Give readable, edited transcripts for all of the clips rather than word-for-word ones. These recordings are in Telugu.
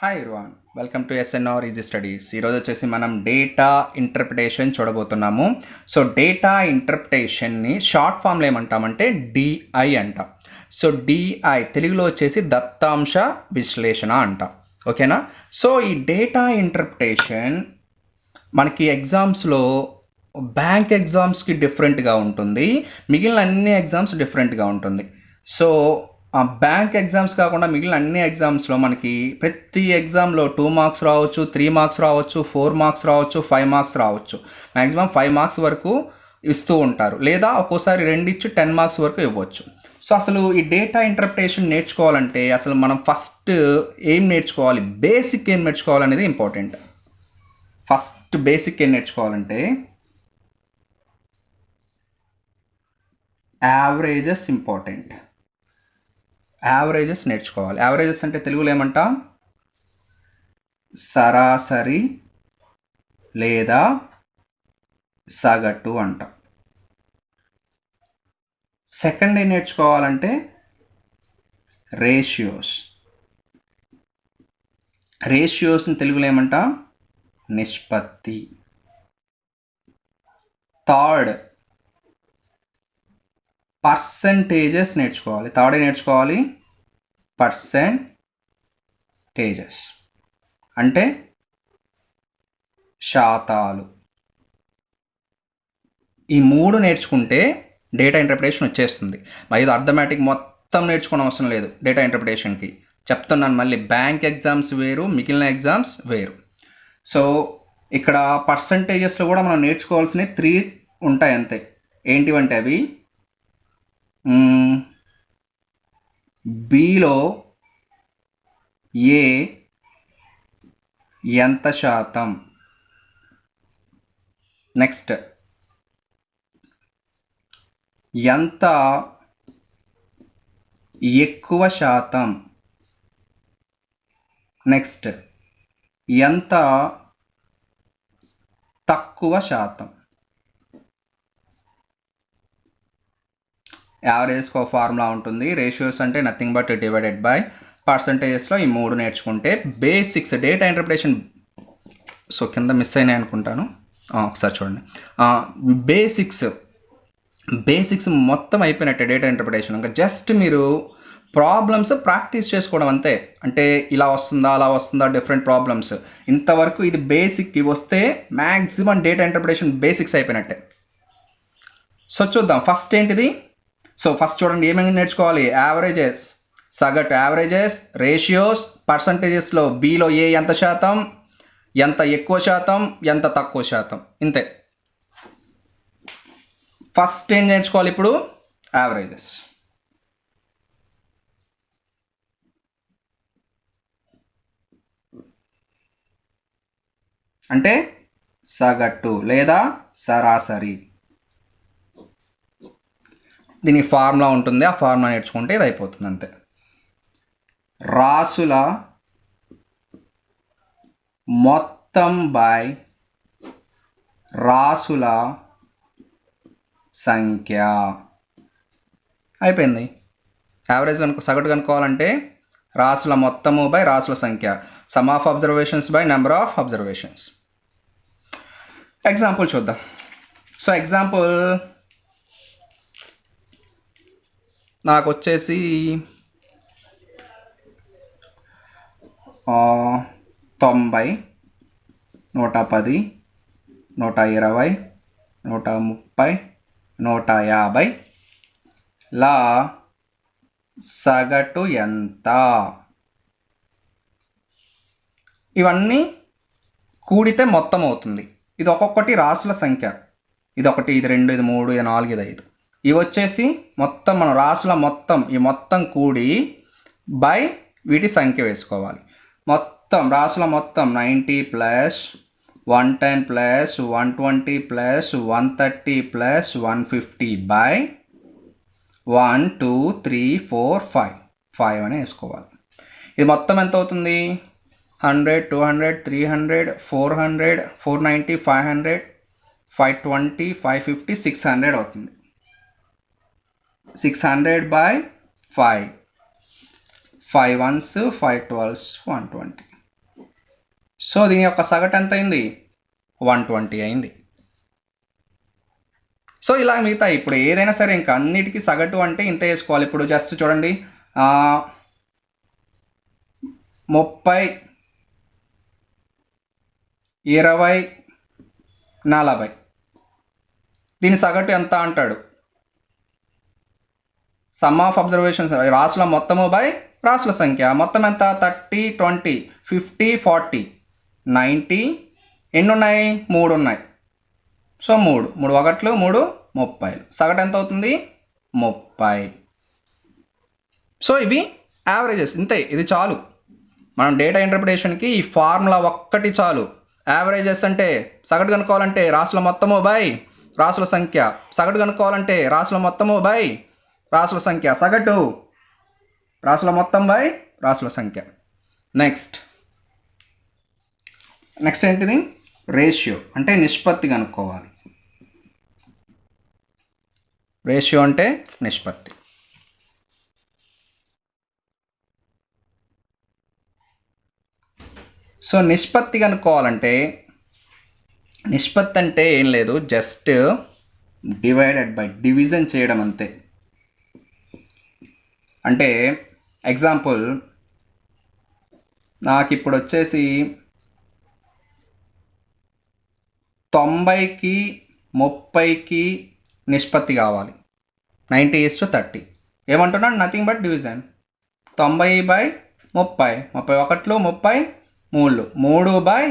Hi everyone, welcome to SNR easy studies. ఈరోజు వచ్చేసి మనం డేటా ఇంటర్ప్రిటేషన్ చూడబోతున్నాము. సో డేటా ఇంటర్ప్రిటేషన్ని షార్ట్ ఫామ్లో ఏమంటామంటే డిఐ అంటాం. సో డిఐ తెలుగులో వచ్చేసి దత్తాంశ విశ్లేషణ అంటాం. ఓకేనా? సో ఈ డేటా ఇంటర్ప్రిటేషన్ మనకి ఎగ్జామ్స్లో బ్యాంక్ ఎగ్జామ్స్కి డిఫరెంట్గా ఉంటుంది, మిగిలిన అన్ని ఎగ్జామ్స్ డిఫరెంట్గా ఉంటుంది. సో బ్యాంక్ ఎగ్జామ్స్ కాకుండా మిగిలిన అన్ని ఎగ్జామ్స్లో మనకి ప్రతి ఎగ్జామ్లో 2 మార్క్స్ రావచ్చు, 3 మార్క్స్ రావచ్చు, 4 మార్క్స్ రావచ్చు, 5 మార్క్స్ రావచ్చు. మ్యాక్సిమం 5 మార్క్స్ వరకు ఇస్తూ ఉంటారు, లేదా ఒక్కోసారి 2 ఇచ్చి 10 మార్క్స్ వరకు ఇవ్వచ్చు. సో అసలు ఈ డేటా ఇంటర్ప్రిటేషన్ నేర్చుకోవాలంటే అసలు మనం ఫస్ట్ ఏం నేర్చుకోవాలి, బేసిక్ ఏం నేర్చుకోవాలనేది ఇంపార్టెంట్. ఫస్ట్ బేసిక్ ఏం నేర్చుకోవాలంటే యావరేజెస్ ఇంపార్టెంట్. యావరేజెస్ నేర్చుకోవాలి. యావరేజెస్ అంటే తెలుగులో ఏమంటా, సరాసరి లేదా సగటు అంట. సెకండ్ ఏం నేర్చుకోవాలంటే రేషియోస్. రేషియోస్ని తెలుగులో ఏమంటా, నిష్పత్తి. థర్డ్ పర్సంటేజెస్ నేర్చుకోవాలి. థర్డ్ నేర్చుకోవాలి పర్సంటేజెస్ అంటే శాతాలు. ఈ 3 నేర్చుకుంటే డేటా ఇంటర్ప్రిటేషన్ వచ్చేస్తుంది. మరి ఇది అర్థమెటిక్ మొత్తం నేర్చుకోవడం అవసరం లేదు డేటా ఇంటర్ప్రిటేషన్కి. చెప్తున్నాను మళ్ళీ, బ్యాంక్ ఎగ్జామ్స్ వేరు, మిగిలిన ఎగ్జామ్స్ వేరు. సో ఇక్కడ పర్సంటేజెస్లో కూడా మనం నేర్చుకోవాల్సినవి 3 ఉంటాయి అంతే. ఏంటివంటే అవి బిలో ఏ ఎంత శాతం, నెక్స్ట్ ఎంత ఎక్కువ శాతం, నెక్స్ట్ ఎంత తక్కువ శాతం. యావరేజ్కి ఒక ఫార్ములా ఉంటుంది. రేషియోస్ అంటే నథింగ్ బట్ డివైడెడ్ బై పర్సంటేజెస్లో ఈ 3 నేర్చుకుంటే బేసిక్స్ డేటా ఇంటర్ప్రిటేషన్. సో కింద మిస్ అయినాయి అనుకుంటాను, ఒకసారి చూడండి. బేసిక్స్ మొత్తం అయిపోయినట్టే డేటా ఇంటర్ప్రిటేషన్. ఇంకా జస్ట్ మీరు ప్రాబ్లమ్స్ ప్రాక్టీస్ చేసుకోవడం అంతే. అంటే ఇలా వస్తుందా, అలా వస్తుందా, డిఫరెంట్ ప్రాబ్లమ్స్. ఇంతవరకు ఇది బేసిక్ ఇవి వస్తే మ్యాక్సిమం డేటా ఇంటర్ప్రిటేషన్ బేసిక్స్ అయిపోయినట్టే. సో చూద్దాం ఫస్ట్ ఏంటిది. సో ఫస్ట్ చూడండి ఏమేమి నేర్చుకోవాలి. యావరేజెస్, సగటు, యావరేజెస్, రేషియోస్, పర్సంటేజెస్లో బిలో ఏ ఎంత శాతం, ఎంత ఎక్కువ శాతం, ఎంత తక్కువ శాతం, ఇంతే. ఫస్ట్ ఏం నేర్చుకోవాలి ఇప్పుడు, యావరేజెస్. అంటే సగటు లేదా సరాసరి. దీనికి ఫార్ములా ఉంటుంది, ఆ ఫార్ములా నేర్చుకుంటే ఇది అయిపోతుంది అంతే. రాసుల మొత్తం బై రాసుల సంఖ్య. అయిపోయింది. యావరేజ్ సగటు కనుక్కోవాలంటే రాసుల మొత్తము బై రాసుల సంఖ్య, some of observations by number of observations. Example చూద్దాం. సో ఎగ్జాంపుల్ నాకు వచ్చేసి 90, 110, 120, 130, 150 లా సగటు ఎంత. ఇవన్నీ కూడితే మొత్తం అవుతుంది. ఇది ఒక్కొక్కటి రాసుల సంఖ్య. ఇది 1, ఇది 2, ఇది 3, ఇది 4, ఇది 5. ఇవి వచ్చేసి మొత్తం మనం రాసుల మొత్తం, ఈ మొత్తం కూడి బై వీటి సంఖ్య వేసుకోవాలి. మొత్తం రాసుల మొత్తం 90 plus 110 plus 120 plus 130 plus 150 by 1 2 3 4 5 అని వేసుకోవాలి. ఇది మొత్తం ఎంత అవుతుంది, 100 200 300 400 490 500 520 550 600 అవుతుంది. 600 by 5, 5 ones 5 12s 120. సో దీని యొక్క సగటు ఎంత అయింది? 120 అయింది. సో ఇలా మిగతా ఇప్పుడు ఏదైనా సరే ఇంకా అన్నిటికీ సగటు అంటే ఇంత వేసుకోవాలి. ఇప్పుడు జస్ట్ చూడండి 30, 20, 40 దీని సగటు ఎంత అంటాడు? సమ్ ఆఫ్ అబ్జర్వేషన్స్ రాసుల మొత్తము బై రాసుల సంఖ్య. మొత్తం ఎంత? 30, 20, 50, 40, 90. ఎన్ని ఉన్నాయి? 3 ఉన్నాయి. సో 3 ఒకట్లు 3 30. సగటు ఎంత అవుతుంది? 30. సో ఇవి యావరేజెస్. ఇంతే, ఇది చాలు. మనం డేటా ఇంటర్ప్రిటేషన్కి ఈ ఫార్ములా ఒక్కటి చాలు. యావరేజెస్ అంటే సగటు కనుక్కోవాలంటే రాసుల మొత్తము బై రాసుల సంఖ్య. సగటు కనుక్కోవాలంటే రాసుల మొత్తము బై రాసుల సంఖ్య. సగటు రాసుల మొత్తం బై రాసుల సంఖ్య. నెక్స్ట్ ఏంటిది? రేషియో అంటే నిష్పత్తి కనుక్కోవాలి. రేషియో అంటే నిష్పత్తి. సో నిష్పత్తి కనుక్కోవాలంటే నిష్పత్తి అంటే ఏం లేదు, జస్ట్ డివైడెడ్ బై డివిజన్ చేయడం అంతే. అంటే ఎగ్జాంపుల్ నాకు ఇప్పుడు వచ్చేసి 90కి 30కి నిష్పత్తి కావాలి. 90:30 ఏమంటున్నాను? Nothing but division. 90/30 31 30 3/1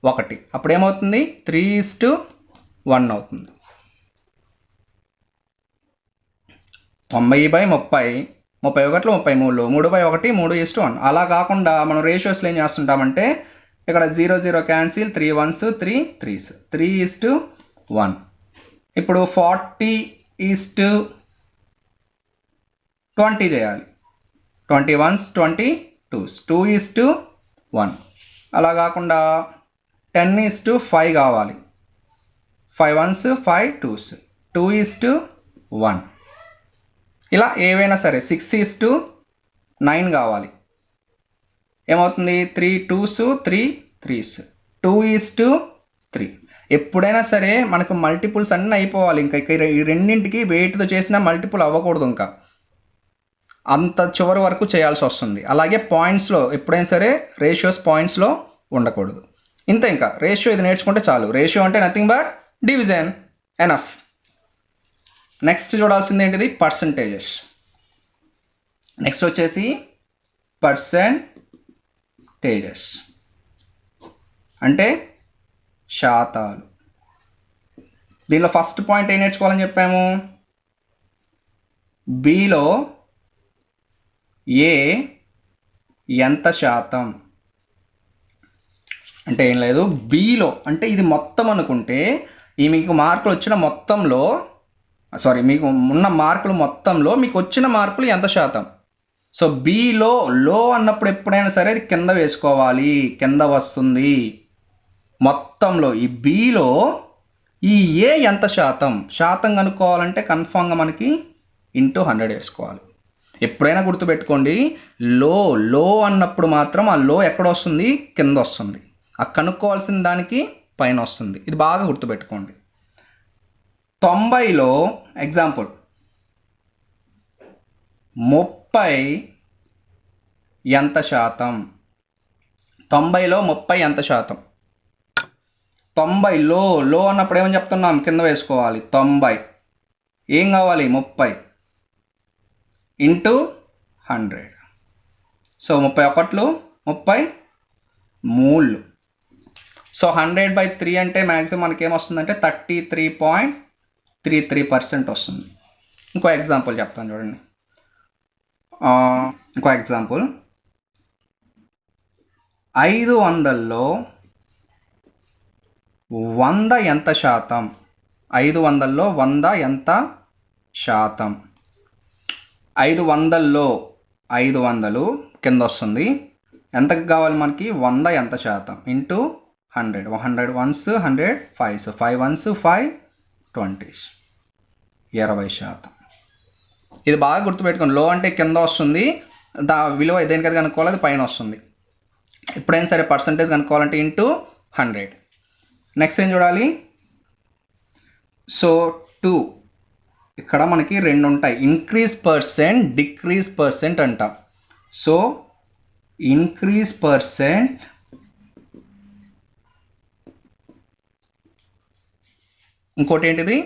3/1 అప్పుడు ఏమవుతుంది? 3:1 అవుతుంది. 90/30 31 33 3/1 3:1. అలా కాకుండా మనం రేషియోస్లో ఏం చేస్తుంటామంటే ఇక్కడ 0 0 క్యాన్సిల్, 3 1s 3 3s 3:1. ఇప్పుడు 40:20 చేయాలి. 21s 22s 2:1. అలా కాకుండా 10:5 కావాలి. 5 1s 5 2s 2:1. ఇలా ఏవైనా సరే 6:9 కావాలి. ఏమవుతుంది? 3 2s 3 3s 2:3. ఎప్పుడైనా సరే మనకు మల్టిపుల్స్ అన్నీ అయిపోవాలి. ఇంకా ఈ రెండింటికి వెయిట్తో చేసిన మల్టిపుల్ అవ్వకూడదు. ఇంకా అంత చివరి వరకు చేయాల్సి వస్తుంది. అలాగే పాయింట్స్లో ఎప్పుడైనా సరే రేషియోస్ పాయింట్స్లో ఉండకూడదు. ఇంత ఇంకా రేషియో ఇది నేర్చుకుంటే చాలు. రేషియో అంటే nothing but division. Enough. Next చూడాల్సింది ఏంటిది? పర్సంటేజెస్. నెక్స్ట్ వచ్చేసి పర్సంటేజెస్ అంటే శాతాలు. దీనిలో ఫస్ట్ పాయింట్ ఏం నేర్చుకోవాలని చెప్పాము? బిలో ఏ ఎంత శాతం అంటే ఏం లేదు. బిలో అంటే ఇది మొత్తం అనుకుంటే ఈ మీకు మార్కులు వచ్చిన మొత్తంలో మీకు ఉన్న మార్కులు మొత్తంలో మీకు వచ్చిన మార్కులు ఎంత శాతం. సో బిలో అన్నప్పుడు ఎప్పుడైనా సరే అది కింద వేసుకోవాలి, కింద వస్తుంది. మొత్తంలో ఈ బిలో ఈ ఏ ఎంత శాతం కనుక్కోవాలంటే కన్ఫామ్గా మనకి ఇంటూ 100 వేసుకోవాలి. ఎప్పుడైనా గుర్తుపెట్టుకోండి, లో అన్నప్పుడు మాత్రం ఆ లో ఎక్కడ వస్తుంది? కింద వస్తుంది. ఆ కనుక్కోవాల్సిన దానికి పైన వస్తుంది. ఇది బాగా గుర్తుపెట్టుకోండి. 90లో ఎగ్జాంపుల్ 30 ఎంత శాతం? 90లో 30 ఎంత శాతం? 90 లో అన్నప్పుడు ఏమని చెప్తున్నాం? కింద వేసుకోవాలి. 90 ఏం కావాలి? 30 ఇంటూ 100. సో 31 33. సో 100/3 అంటే మ్యాక్సిమం మనకేమొస్తుందంటే 33.33% వస్తుంది. ఇంకో ఎగ్జాంపుల్ చెప్తాను చూడండి. ఇంకో ఎగ్జాంపుల్ 500లో 100 ఎంత శాతం? 500లో 100 ఎంత శాతం? 500లో 500 కింద వస్తుంది. ఎంతకు కావాలి మనకి? 100 ఎంత శాతం into 100. 100 1s 100 5s 5 1s 5 20s 20%. ఇది బాగా గుర్తుపెట్టుకోండి. లో అంటే కింద వస్తుంది, విలువ దేనికది కనుక్కోవాలి, అది పైన వస్తుంది. ఎప్పుడైనా సరే పర్సంటేజ్ కనుక్కోవాలంటే ఇంటూ 100. నెక్స్ట్ ఏం చూడాలి, సో 2 ఇక్కడ మనకి 2 ఉంటాయి, ఇంక్రీజ్ పర్సెంట్ డిక్రీజ్ పర్సెంట్ అంటాం. సో ఇంక్రీజ్ పర్సెంట్ ఇంకోటి ఏంటిది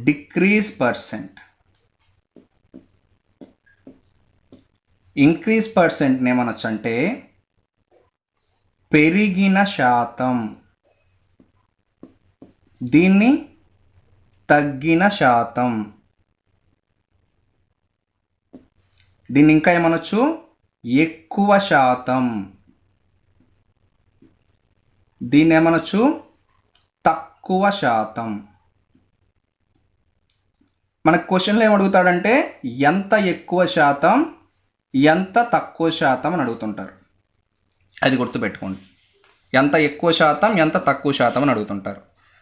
డిక్రీజ్ పర్సెంట్. ఇంక్రీజ్ పర్సెంట్ ఏమనొచ్చు అంటే పెరిగిన శాతం, దీన్ని తగ్గిన శాతం, దీన్ని ఇంకా ఏమనొచ్చు ఎక్కువ శాతం, దీన్ని ఏమనొచ్చు తక్కువ శాతం. మనకు క్వశ్చన్లో ఏమడుగుతాడంటే ఎంత ఎక్కువ శాతం ఎంత తక్కువ శాతం అని అడుగుతుంటారు, అది గుర్తుపెట్టుకోండి. ఎంత ఎక్కువ శాతం ఎంత తక్కువ శాతం అని అడుగుతుంటారు.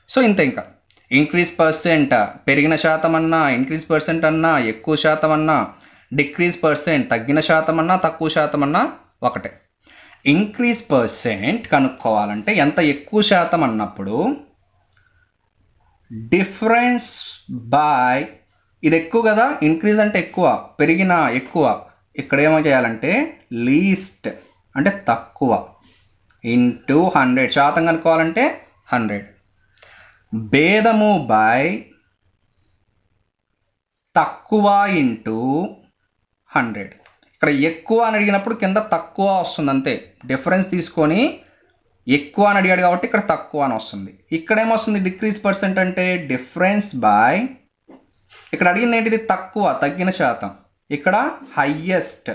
సో ఇంతే, ఇంకా ఇంక్రీజ్ పర్సెంట్ పెరిగిన శాతం అన్నా, ఇంక్రీజ్ పర్సెంట్ అన్నా, ఎక్కువ శాతం అన్నా, డిక్రీజ్ పర్సెంట్ తగ్గిన శాతం అన్నా, తక్కువ శాతం అన్నా ఒకటే. ఇంక్రీజ్ పర్సెంట్ కనుక్కోవాలంటే ఎంత ఎక్కువ శాతం అన్నప్పుడు డిఫరెన్స్ బై, ఇది ఎక్కువ కదా, ఇంక్రీజ్ అంటే ఎక్కువ, పెరిగిన ఎక్కువ, ఇక్కడ ఏమో చేయాలంటే లీస్ట్ అంటే తక్కువ ఇంటూ 100, శాతం కనుక్కోవాలంటే 100. భేదము బై తక్కువ ఇంటూ 100. ఇక్కడ ఎక్కువ అని అడిగినప్పుడు కింద తక్కువ వస్తుంది అంతే, డిఫరెన్స్ తీసుకొని ఎక్కువ అని అడిగాడు కాబట్టి ఇక్కడ తక్కువ అని వస్తుంది. ఇక్కడ ఏమొస్తుంది డిక్రీజ్ పర్సెంట్ అంటే డిఫరెన్స్ బై, ఇక్కడ అడిగింది ఏంటిది తక్కువ తగ్గిన శాతం, ఇక్కడ హైయెస్ట్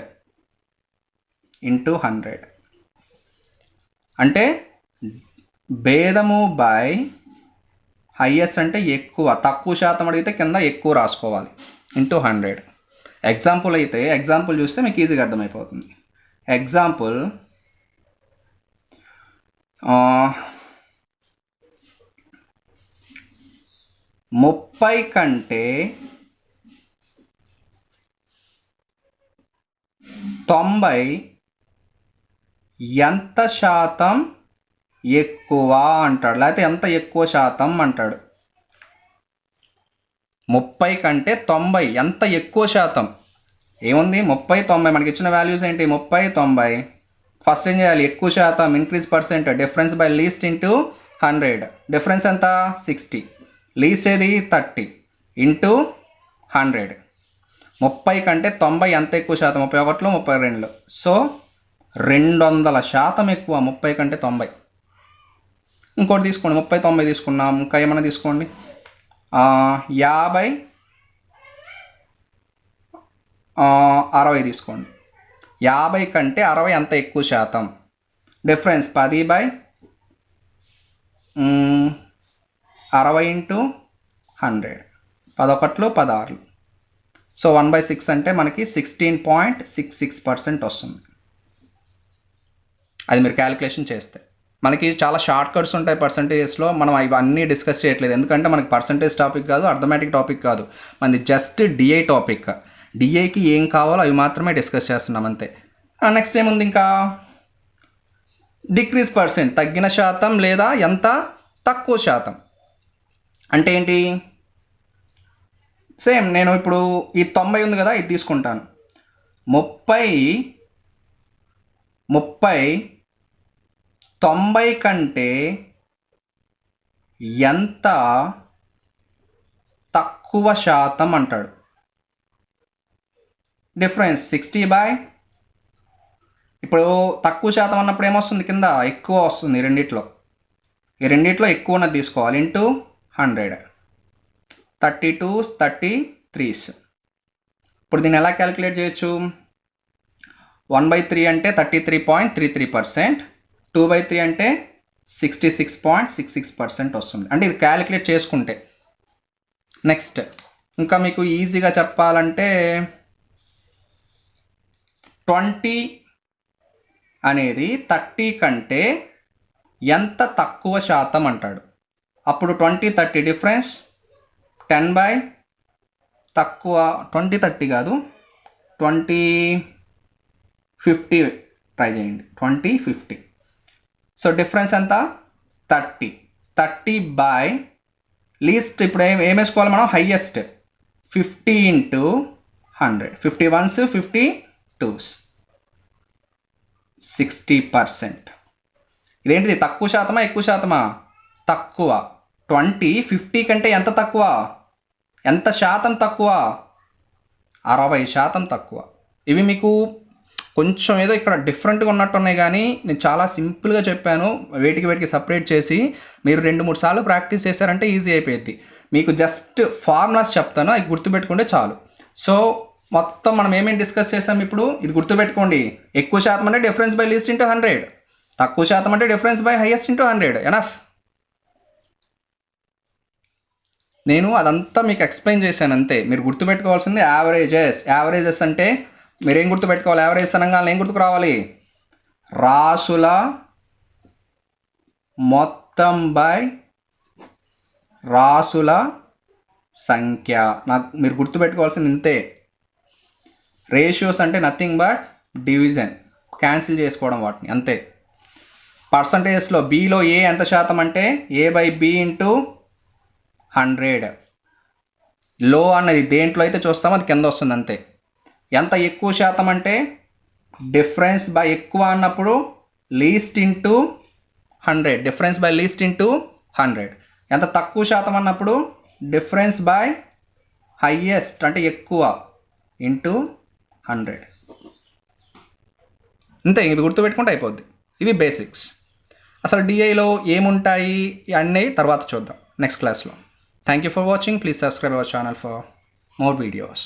ఇంటూ 100. అంటే భేదము బై హైయెస్ట్ అంటే ఎక్కువ, తక్కువ శాతం అడిగితే కింద ఎక్కువ రాసుకోవాలి ఇంటూ 100. ఎగ్జాంపుల్ అయితే ఎగ్జాంపుల్ చూస్తే మీకు ఈజీగా అర్థమైపోతుంది. ఎగ్జాంపుల్ 30 కంటే 90 ఎంత శాతం ఎక్కువ అంటాడు, లేకపోతే ఎంత ఎక్కువ శాతం అంటాడు. 30 కంటే 90 ఎంత ఎక్కువ శాతం, ఏముంది 30 90, మనకి ఇచ్చిన వాల్యూస్ ఏంటి 30 90. ఫస్ట్ ఏం చేయాలి, ఎక్కువ శాతం increase percent difference by least into 100. Difference ఎంత 60, లీస్ట్ ఏది 30 ఇంటూ 100. 30 కంటే 90 ఎంత ఎక్కువ శాతం, 31లో 32, సో 200% ఎక్కువ 30 కంటే 90. ఇంకోటి తీసుకోండి, 30 90 తీసుకున్నాం, ఇంకా ఏమైనా తీసుకోండి, 50 60 తీసుకోండి. 50 కంటే 60 ఎంత ఎక్కువ శాతం, డిఫరెన్స్ 10/60 ఇంటూ 100, 11లో 16, సో 1/6 అంటే మనకి 16.66% వస్తుంది. అది మీరు క్యాలిక్యులేషన్ చేస్తే మనకి చాలా షార్ట్ కట్స్ ఉంటాయి పర్సంటేజెస్లో, మనం ఇవన్నీ డిస్కస్ చేయట్లేదు ఎందుకంటే మనకి పర్సంటేజ్ టాపిక్ కాదు, అర్థమెటిక్ టాపిక్ కాదు, మనది జస్ట్ డిఐ టాపిక్. డిఐకి ఏం కావాలో అవి మాత్రమే డిస్కస్ చేస్తున్నాం అంతే. నెక్స్ట్ ఏముంది ఇంకా డిక్రీజ్ పర్సెంట్, తగ్గిన శాతం లేదా ఎంత తక్కువ శాతం అంటే ఏంటి, సేమ్ నేను ఇప్పుడు ఈ 90 ఉంది కదా, ఇది తీసుకుంటాను. 30 90 కంటే ఎంత తక్కువ శాతం అంటాడు. డిఫరెన్స్ 60/, ఇప్పుడు తక్కువ శాతం అన్నప్పుడు ఏమొస్తుంది కింద ఎక్కువ వస్తుంది, రెండిట్లో ఈ రెండిట్లో ఎక్కువ ఉన్నది తీసుకోవాలి ఇంటూ 100, 32s 33s. ఇప్పుడు దీన్ని ఎలా క్యాలిక్యులేట్ చేయొచ్చు, 1/3 అంటే 33.33%, 2/3 అంటే 66.66% వస్తుంది. అంటే ఇది క్యాలిక్యులేట్ చేసుకుంటే. నెక్స్ట్ ఇంకా మీకు ఈజీగా చెప్పాలంటే 20 అనేది 30 కంటే ఎంత తక్కువ శాతం అంటాడు. అప్పుడు 20 30 డిఫరెన్స్ 10/, తక్కువ 20 30 కాదు 20 50 ట్రై చేయండి, 20 50. సో డిఫరెన్స్ ఎంత? 30 బై లీస్ట్. ఇప్పుడు ఏం వేసుకోవాలి మనం? Highest 50 into 100. 50 once 50 twos, 60%. ఇదేంటిది? తక్కువ శాతమా ఎక్కువ శాతమా? తక్కువ. 20 50 కంటే ఎంత తక్కువ? ఎంత శాతం తక్కువ? 60% తక్కువ. ఇవి మీకు కొంచెం ఏదో ఇక్కడ డిఫరెంట్గా ఉన్నట్టున్నాయి, కానీ నేను చాలా సింపుల్గా చెప్పాను. వేటికి సపరేట్ చేసి మీరు 2-3 సార్లు ప్రాక్టీస్ చేశారంటే ఈజీ అయిపోయింది. మీకు జస్ట్ ఫార్ములాస్ చెప్తాను, అవి గుర్తుపెట్టుకుంటే చాలు. సో మొత్తం మనం ఏమేమి డిస్కస్ చేసాం ఇప్పుడు? ఇది గుర్తుపెట్టుకోండి. ఎక్కువ శాతం అంటే డిఫరెన్స్ బై లీస్ట్ ఇంటూ 100, తక్కువ శాతం అంటే difference by highest into 100. Enough. నేను అదంతా మీకు ఎక్స్ప్లెయిన్ చేశాను అంతే. మీరు గుర్తుపెట్టుకోవాల్సింది యావరేజెస్. యావరేజెస్ అంటే మీరేం గుర్తుపెట్టుకోవాలి? యావరేజ్ అనగానే ఏం గుర్తుకు రావాలి? రాసుల మొత్తం బై రాసుల సంఖ్య. మీరు గుర్తుపెట్టుకోవాల్సింది ఇంతే. రేషియోస్ అంటే నథింగ్ బట్ డివిజన్, క్యాన్సిల్ చేసుకోవడం వాటిని, అంతే. పర్సంటేజ్లో బీలో ఏ ఎంత శాతం అంటే A/B ఇంటూ 100. లో అన్నది దేంట్లో అయితే చూస్తామో అది కింద వస్తుంది, అంతే. ఎంత ఎక్కువ శాతం అంటే డిఫరెన్స్ బై ఎక్కువ అన్నప్పుడు least into 100, difference by least into 100. ఎంత తక్కువ శాతం అన్నప్పుడు డిఫరెన్స్ బై హైయెస్ట్ అంటే ఎక్కువ ఇంటూ 100. అంతే. ఇవి గుర్తుపెట్టుకుంటే అయిపోద్ది. ఇవి బేసిక్స్. అసలు డిఐలో ఏముంటాయి అన్నీ తర్వాత చూద్దాం నెక్స్ట్ క్లాస్లో. Thank you for watching. Please subscribe our channel for more videos.